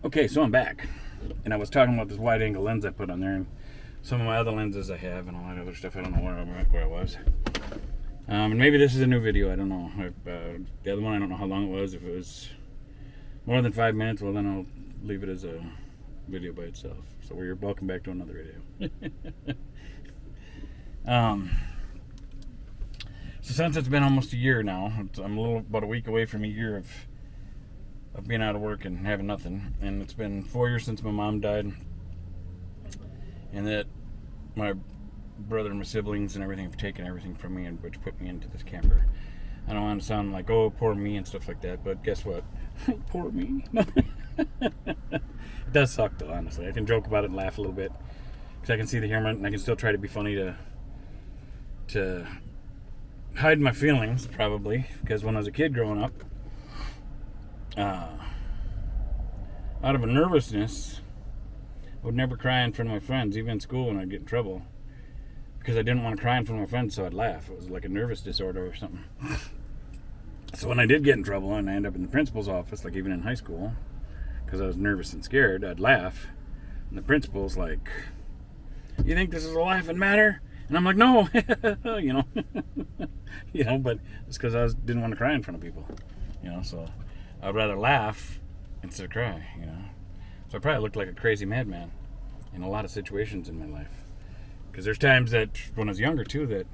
Okay, so I'm back. And I was talking about this wide angle lens I put on there and some of my other lenses I have and all that other stuff. I don't know where I was. And maybe this is a new video. I don't know. The other one, I don't know how long it was. If it was more than 5 minutes, well, then I'll leave it as a video by itself. So you're welcome back to another video. So since it's been almost a year now, I'm about a week away from a year of being out of work and having nothing. And it's been 4 years since my mom died. And that my brother and my siblings and everything have taken everything from me, and which put me into this camper. I don't want to sound like, oh, poor me and stuff like that, but guess what? Poor me. It does suck though, honestly. I can joke about it and laugh a little bit because I can see the humor and I can still try to be funny to hide my feelings, probably, because when I was a kid growing up, out of a nervousness, I would never cry in front of my friends, even in school when I'd get in trouble, because I didn't want to cry in front of my friends, so I'd laugh. It was like a nervous disorder or something. So when I did get in trouble and I ended up in the principal's office, like even in high school, because I was nervous and scared, I'd laugh. And the principal's like, "You think this is a laughing matter?" And I'm like, "No," but it's because didn't want to cry in front of people, so I'd rather laugh instead of cry, So I probably looked like a crazy madman in a lot of situations in my life. Because there's times that, when I was younger too, that,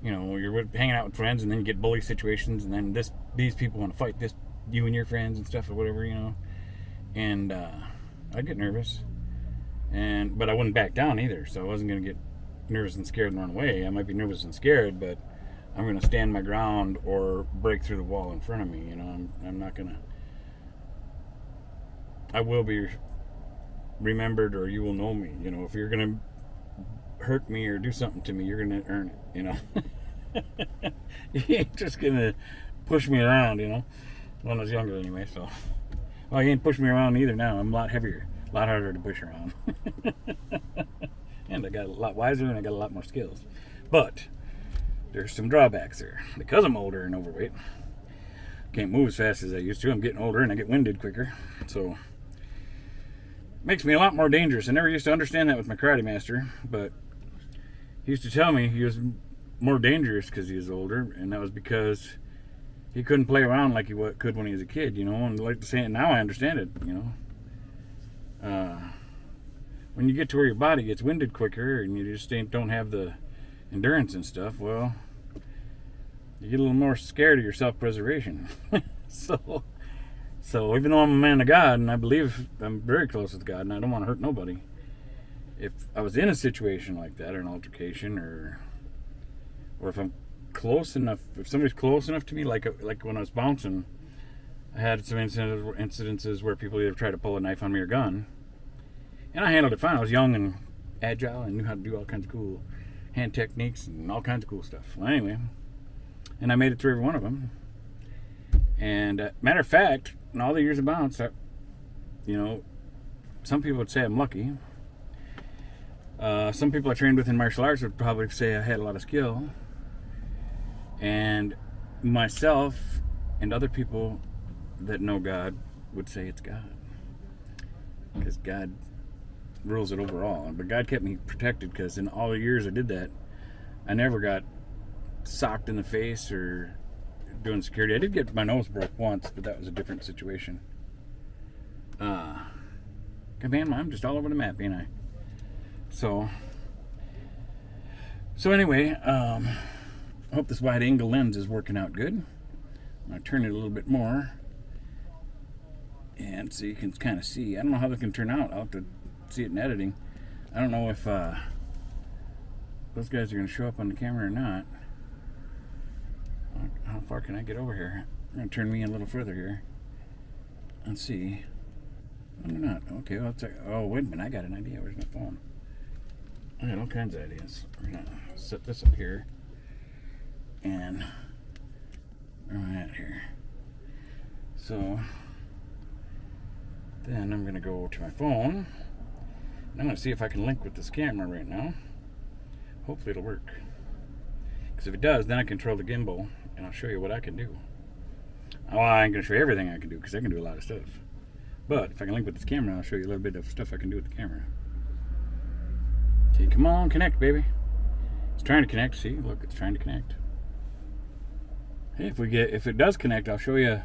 you're hanging out with friends and then you get bully situations and then these people want to fight you and your friends and stuff or whatever, And I'd get nervous. But I wouldn't back down either, so I wasn't going to get nervous and scared and run away. I might be nervous and scared, but I'm going to stand my ground or break through the wall in front of me, I'm not going to... I will be remembered, or you will know me. If you're going to hurt me or do something to me, you're going to earn it, You ain't just going to push me around, When I was younger anyway, so... Well, you ain't pushing me around either now. I'm a lot heavier, a lot harder to push around. And I got a lot wiser and I got a lot more skills. But there's some drawbacks there. Because I'm older and overweight, can't move as fast as I used to. I'm getting older and I get winded quicker. So makes me a lot more dangerous. I never used to understand that with my karate master, but he used to tell me he was more dangerous because he was older, and that was because he couldn't play around like he could when he was a kid, and like to say it now, I understand it, when you get to where your body gets winded quicker and you just don't have the endurance and stuff, well, you get a little more scared of your self-preservation. So even though I'm a man of God and I believe I'm very close with God and I don't want to hurt nobody, if I was in a situation like that, or an altercation, or if I'm close enough, if somebody's close enough to me, like when I was bouncing, I had some incidences where people either tried to pull a knife on me or gun, and I handled it fine. I was young and agile and knew how to do all kinds of cool hand techniques and all kinds of cool stuff. Well, anyway, and I made it through every one of them. And matter of fact, in all the years of bounce, some people would say I'm lucky. Some people I trained with in martial arts would probably say I had a lot of skill. And myself and other people that know God would say it's God. Because God rules it overall. But God kept me protected, because in all the years I did that, I never got socked in the face or doing security. I did get my nose broke once, but that was a different situation. Man, I'm just all over the map, ain't I? So anyway, I hope this wide angle lens is working out good. I'm going to turn it a little bit more, and so you can kind of see. I don't know how this can turn out. I'll have to see it in editing. I don't know if those guys are going to show up on the camera or not. How far can I get over here? I'm going to turn me in a little further here and see. No, they're not. Okay, well, oh, wait a minute. I got an idea. Where's my phone? I got all kinds of ideas. We're going to set this up here. And where am I at here? So then I'm going to go to my phone. And I'm going to see if I can link with this camera right now. Hopefully it'll work. Because if it does, then I control the gimbal and I'll show you what I can do. Oh, I ain't going to show you everything I can do, because I can do a lot of stuff. But if I can link with this camera, I'll show you a little bit of stuff I can do with the camera. Okay, come on, connect, baby. It's trying to connect. See, look, it's trying to connect. Hey, if it does connect, I'll show you.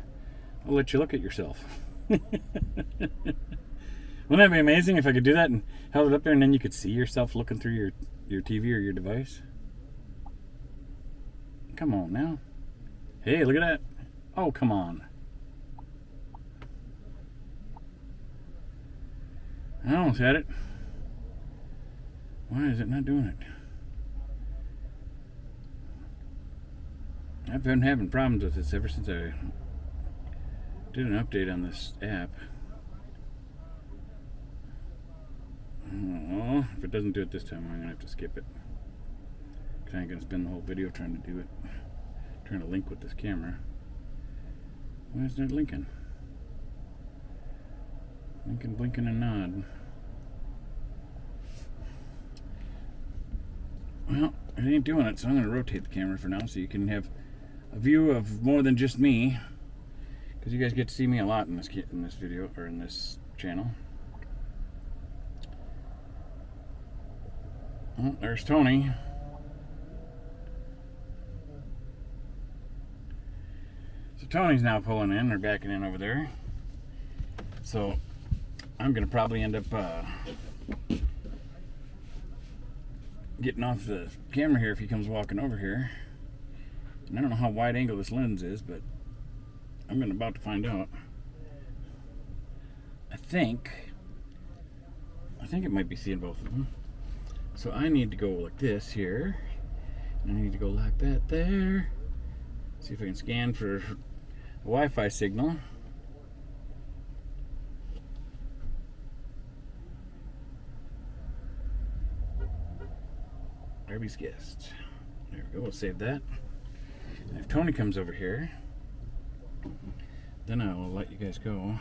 I'll let you look at yourself. Wouldn't that be amazing if I could do that and held it up there, and then you could see yourself looking through your TV or your device? Come on now. Hey, look at that. Oh, come on. I almost had it. Why is it not doing it? I've been having problems with this ever since I did an update on this app. Oh, if it doesn't do it this time, I'm gonna have to skip it. Cause I ain't gonna spend the whole video trying to do it. Trying to link with this camera. Why isn't it linking? Linking, blinking, and nod. Well, it ain't doing it, so I'm gonna rotate the camera for now so you can have a view of more than just me. Because you guys get to see me a lot in this video, or in this channel. Oh, there's Tony. So Tony's now pulling in, or backing in over there. So I'm gonna probably end up getting off the camera here if he comes walking over here. And I don't know how wide angle this lens is, but I'm about to find out. I think it might be seeing both of them. So I need to go like this here, and I need to go like that there. See if I can scan for a Wi-Fi signal. Derby's guest. There we go, we'll save that. And if Tony comes over here, then I will let you guys go.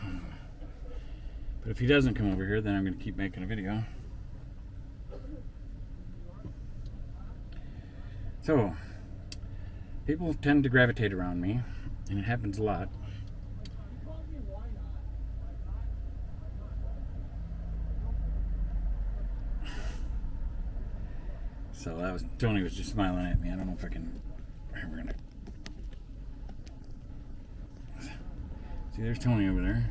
But if he doesn't come over here, then I'm going to keep making a video. So, people tend to gravitate around me, and it happens a lot. So Tony was just smiling at me. I don't know if I can. We're gonna see. There's Tony over there.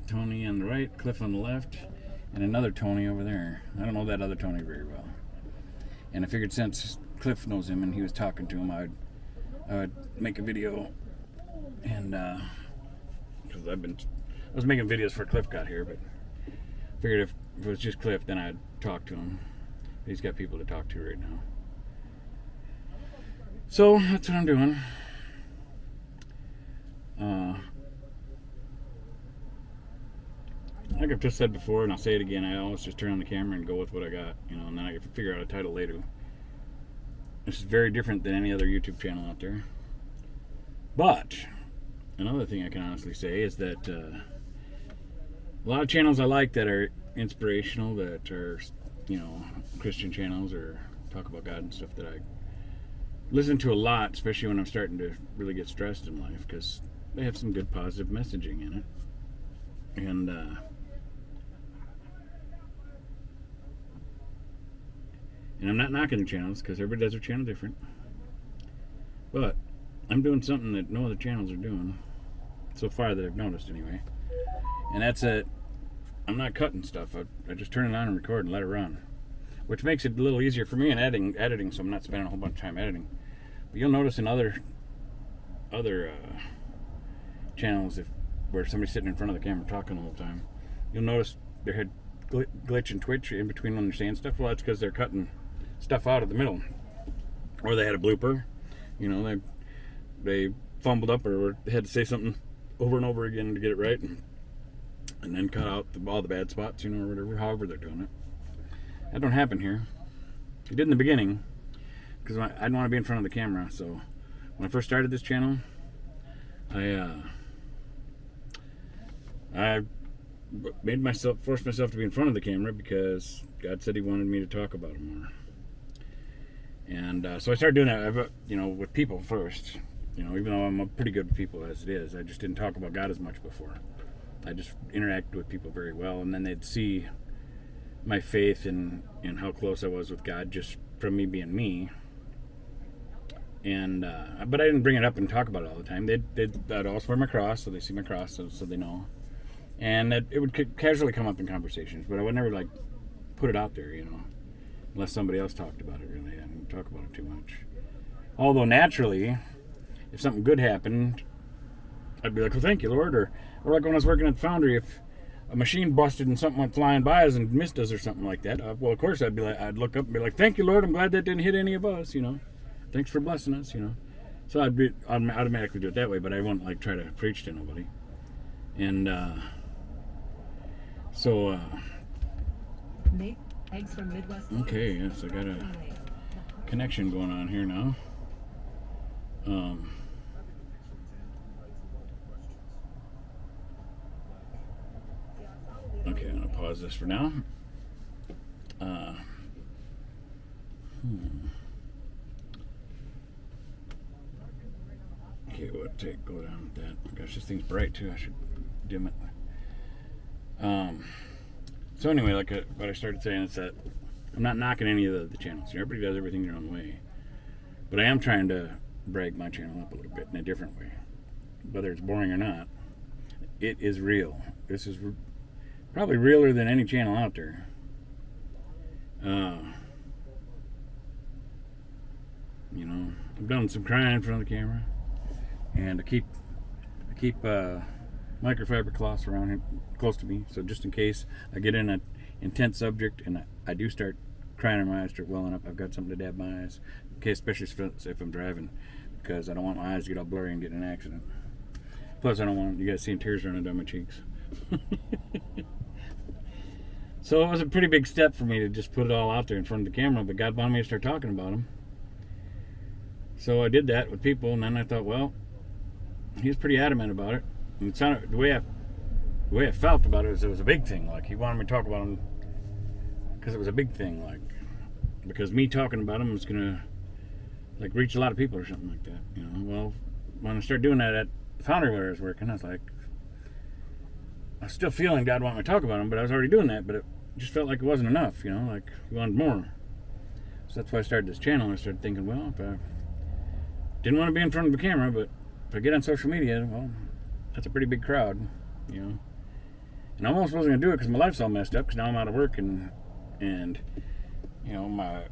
Tony on the right, Cliff on the left, and another Tony over there. I don't know that other Tony very well. And I figured since Cliff knows him and he was talking to him, I would make a video. And because I was making videos before Cliff got here, but figured if it was just Cliff, then I'd talk to him. But he's got people to talk to right now. So that's what I'm doing. Like I've just said before, and I'll say it again, I always just turn on the camera and go with what I got, and then I can figure out a title later. This is very different than any other YouTube channel out there. But another thing I can honestly say is that a lot of channels I like that are inspirational, that are, Christian channels or talk about God and stuff, that I listen to a lot, especially when I'm starting to really get stressed in life, because they have some good positive messaging in it. And I'm not knocking the channels, because everybody does their channel different. But I'm doing something that no other channels are doing, so far that I've noticed anyway. And that's it. I'm not cutting stuff. I just turn it on and record and let it run. Which makes it a little easier for me in editing, so I'm not spending a whole bunch of time editing. But you'll notice in other channels, where somebody's sitting in front of the camera talking the whole time, you'll notice their head glitch and twitch in between when they're saying stuff. Well, that's because they're cutting stuff out of the middle, or they had a blooper. They fumbled up, or they had to say something over and over again to get it right, and then cut out all the bad spots, or whatever. However they're doing it. That don't happen here. It did in the beginning, because I didn't want to be in front of the camera. So when I first started this channel, I forced myself to be in front of the camera, because God said He wanted me to talk about Him more. And so I started doing that, with people first, Even though I'm pretty good with people as it is, I just didn't talk about God as much before. I just interacted with people very well, and then they'd see my faith and how close I was with God just from me being me. And but I didn't bring it up and talk about it all the time. I'd also wear my cross, so they see my cross, so they know. And it would casually come up in conversations, but I would never like put it out there, unless somebody else talked about it. Really, I didn't talk about it too much. Although naturally, if something good happened, I'd be like, "Well, thank you, Lord." Or like when I was working at the foundry, if a machine busted and something went flying by us and missed us or something like that, well, of course I'd look up and be like, "Thank you, Lord. I'm glad that didn't hit any of us." Thanks for blessing us. So I'd automatically do it that way, but I wouldn't like try to preach to nobody. And so eggs from Midwest. Okay, yes, I got a connection going on here now. Okay, I'm gonna pause this for now. Okay, go down with that. Gosh, this thing's bright too. I should dim it. So anyway, what I started saying is that I'm not knocking any of the channels. Everybody does everything their own way, but I am trying to brag my channel up a little bit in a different way. Whether it's boring or not, it is real. This is probably realer than any channel out there. I've done some crying in front of the camera, and I keep microfiber cloths around here close to me, so just in case I get in an intense subject and I do start crying and my eyes start welling up, I've got something to dab my eyes, okay, especially if I'm driving, because I don't want my eyes to get all blurry and get in an accident. Plus, I don't want you guys seeing tears running down my cheeks. So it was a pretty big step for me to just put it all out there in front of the camera, but God wanted me to start talking about him. So I did that with people, and then I thought, well, he was pretty adamant about it. And it sounded, the way I felt about it was a big thing. Like, he wanted me to talk about him because it was a big thing. Like, because me talking about him was going to, like, reach a lot of people or something like that. Well, when I started doing that at the foundry where I was working, I was like, I was still feeling God wanted me to talk about him, but I was already doing that, but it just felt like it wasn't enough, like, he wanted more. So that's why I started this channel, and I started thinking, well, if I didn't want to be in front of the camera, but if I get on social media, well, that's a pretty big crowd, And I almost wasn't going to do it because my life's all messed up, because now I'm out of work, and my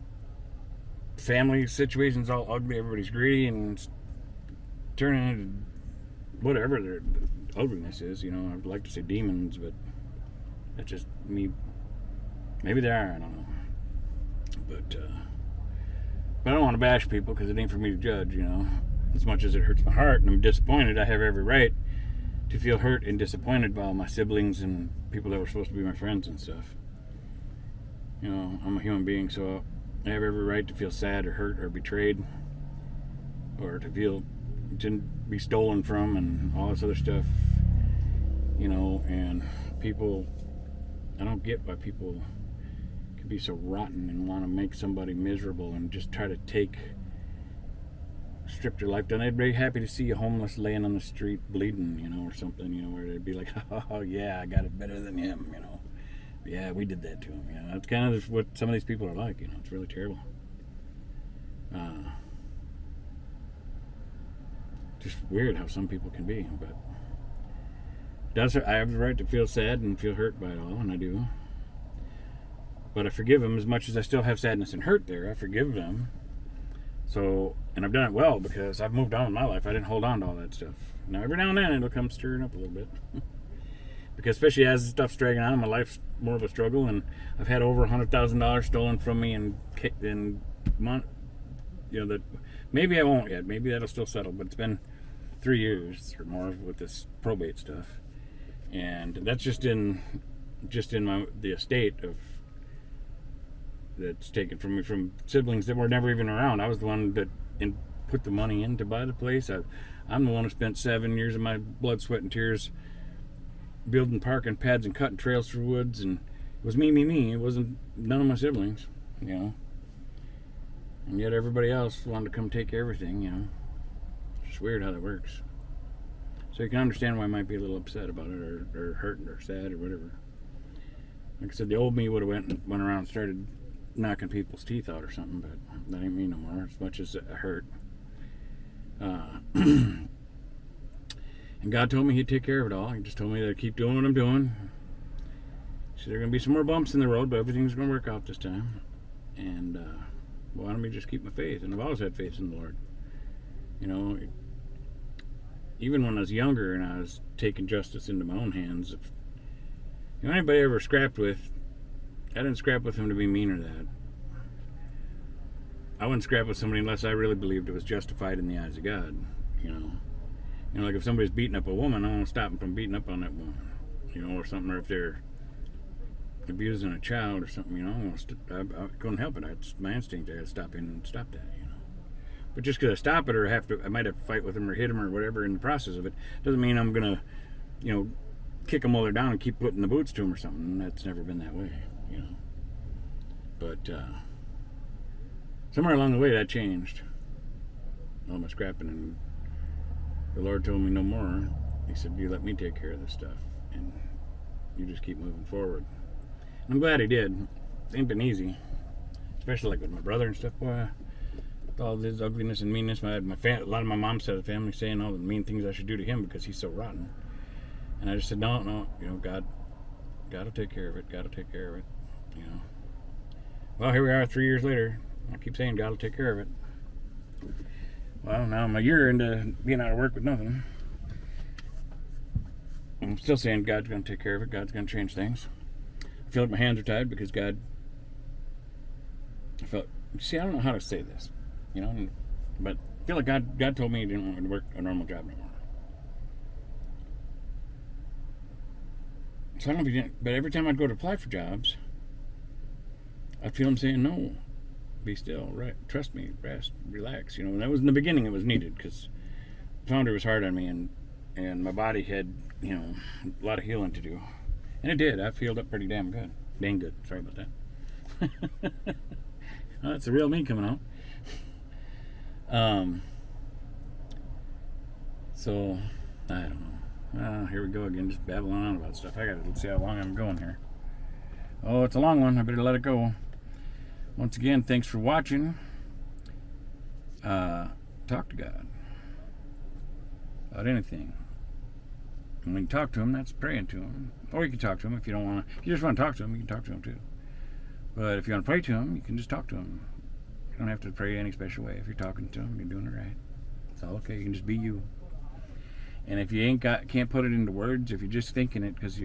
family situation's all ugly, everybody's greedy, and it's turning into whatever the ugliness is, I'd like to say demons, but that's just me. Maybe there are, I don't know. But I don't want to bash people because it ain't for me to judge, As much as it hurts my heart and I'm disappointed, I have every right to feel hurt and disappointed by all my siblings and people that were supposed to be my friends and stuff. I'm a human being, so I have every right to feel sad or hurt or betrayed, or to be stolen from and all this other stuff, and people, I don't get why people can be so rotten and want to make somebody miserable and just try to strip their life down. They'd be happy to see a homeless laying on the street bleeding, or something, where they'd be like, oh yeah, I got it better than him, Yeah, we did that to him, That's kind of what some of these people are like, It's really terrible. Just weird how some people can be, but I have the right to feel sad and feel hurt by it all, and I do. But I forgive them as much as I still have sadness and hurt there. I forgive them. So, and I've done it well because I've moved on in my life. I didn't hold on to all that stuff. Now, every now and then it'll come stirring up a little bit. Because especially as stuff's dragging on, my life's more of a struggle, and I've had over $100,000 stolen from me that maybe I won't yet. Maybe that'll still settle, but it's been 3 years or more with this probate stuff. And that's just in the estate that's taken from me from siblings that were never even around. I was the one that put the money in to buy the place. I'm the one who spent 7 years of my blood, sweat, and tears building parking pads and cutting trails through woods, and it was me. It wasn't none of my siblings, And yet everybody else wanted to come take everything, It's weird how that works. So you can understand why I might be a little upset about it, or hurt, or sad, or whatever. Like I said, the old me would have went around and started knocking people's teeth out or something, but that ain't me no more, as much as it hurt. And God told me He'd take care of it all. He just told me to keep doing what I'm doing. He said there are going to be some more bumps in the road, but everything's going to work out this time. And wanted me to just keep my faith, and I've always had faith in the Lord. You know, even when I was younger and I was taking justice into my own hands, if anybody I ever scrapped with, I didn't scrap with them to be mean or that. I wouldn't scrap with somebody unless I really believed it was justified in the eyes of God. You know, like if somebody's beating up a woman, I won't stop them from beating up on that woman. You know, or something, or if they're abusing a child or something. You know, I couldn't help it. It's my instinct. I had to stop in and stop that. You know. But just because I stop it, or I might have to fight with them or hit them or whatever in the process of it, doesn't mean I'm gonna, kick them while they're down and keep putting the boots to them or something. That's never been that way, you know. But somewhere along the way, that changed. All my scrapping, and the Lord told me no more. He said, "You let me take care of this stuff, and you just keep moving forward." And I'm glad He did. It ain't been easy, especially like with my brother and stuff. Boy, all this ugliness and meanness. A lot of my mom's side of the family saying all the mean things I should do to him because he's so rotten. And I just said, no, God will take care of it. God will take care of it. You know. Well, here we are 3 years later. I keep saying God will take care of it. Well, now I'm a year into being out of work with nothing. I'm still saying God's going to take care of it. God's going to change things. I feel like my hands are tied because I don't know how to say this. But I feel like God told me He didn't want me to work a normal job anymore. So I don't know if He didn't, but every time I'd go to apply for jobs, I'd feel Him saying, "No, be still, right? Trust me, rest, relax." And that was in the beginning. It was needed because the founder was hard on me, and my body had a lot of healing to do, and it did. I healed up pretty dang good. Sorry about that. Well, that's the real me coming out. So I don't know. Here we go again, just babbling on about stuff. Let's see how long I'm going here. Oh, it's a long one. I better let it go. Once again, thanks for watching. Talk to God about anything. And when you talk to Him, that's praying to Him. Or you can talk to Him if you don't want to. If you just want to talk to Him, you can talk to Him too. But if you want to pray to Him, you can just talk to Him. You don't have to pray any special way. If you're talking to Him, you're doing it right. It's all okay. You can just be you. And if you can't put it into words, if you're just thinking it because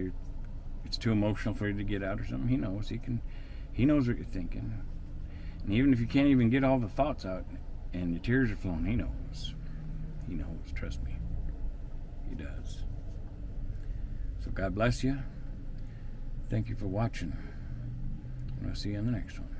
it's too emotional for you to get out or something, He knows. He knows what you're thinking. And even if you can't even get all the thoughts out and the tears are flowing, He knows. He knows. Trust me. He does. So God bless you. Thank you for watching. And I'll see you on the next one.